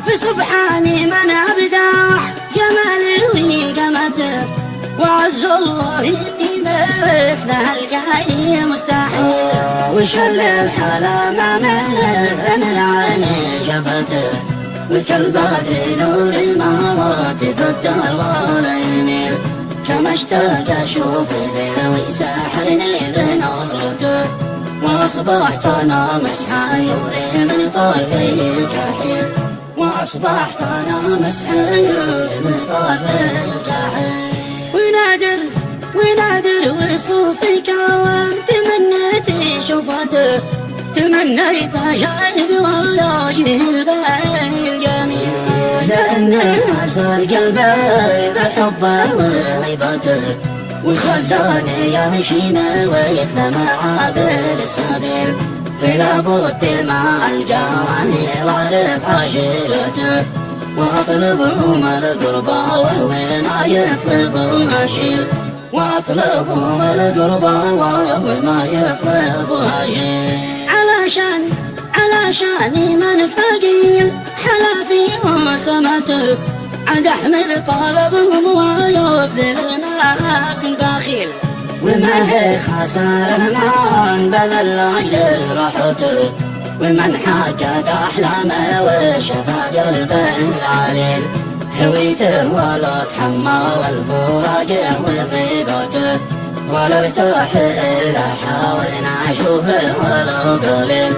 فسبحاني من أبدع جمالي وقامته، وعز الله إني مثل هالقاي مستحيل. وشل الحلا ما مثل العين شفته، وكالبدر نور ما تبدل ولا يميل. كما اشتاق أشوف ذوي ساحرني بنظرته، وأصبحت أنا مسحور من طرف الجحيم. وأصبحت أنا مسحور من طرف الجحيم. ونادر وصوفي كوام تمنيت شوفته، تمنيت أشاهد وياجي الباقي الجميل. لأنه أسر قلبي بحبه وهيبته، وخلاني يمشي ويتلى معابر السبيل. فلا بد مع الجواني وأعرف عشيرته، وأطلبهم القربى وهو ما يطلب أشيل. وأطلبهم القربى وهو ما يطلب أشيل. علشاني من فقيل حلا فيهم سمته، عند أحمد طلبهم ويبذل ما كنت بخيل. وما هي خسارة من بذل عيل راحته، ومن حقق أحلامه وشفى قلبه العليل. هويته ولا تحمى والفراق وغيبته، ولا ارتاح إلا حاولنا أشوفه ولو قليل.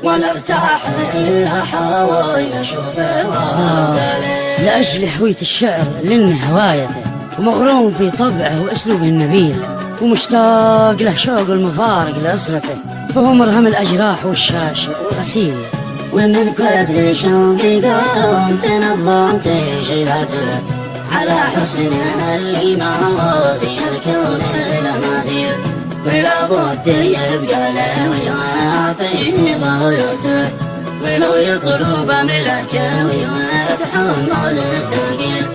ولا ارتاح إلا حاولنا أشوفه ولو قليل. لأجل هوية الشعر لأنه هوايته، ومغروم في طبعه وأسلوبه النبيل، ومشتاق له شوق المفارق لأسرته، فهو مرهم الأجراح والشاش والغسيل. ومن كثر شوقي قمت نظمت شيلته، على حسنها اللي ما في الكون المثيل. ولا بد يبقى له ويعطيه غايته، ولو يطلب ملكه ويتحمل الثقيل.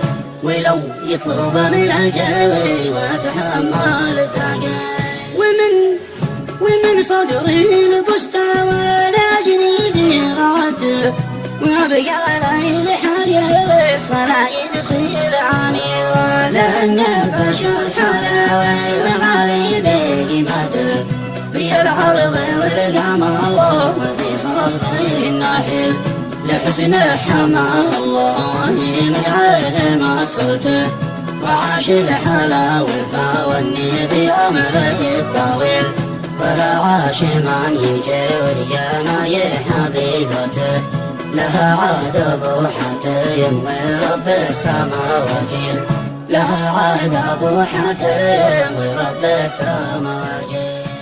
ولو يطلب ملكه ويتحمل الثقيل. ومن صدري البستان أجني زراعته، وابقى ليل حريص فلا يدخل عميل. لأن بشر حلاوة وعلي بقيمته، في العرض والقمر وفي خصر النحيل. لحسن حماه الله من عين مسته، وعاش الحلا والفا والني في أمره الطويل. ولا عاش من يمشي ولجمايل حبيبته، لها عهد أبو حاتم ورب السما وكيل. لها عهد أبو حاتم ورب السما وكيل.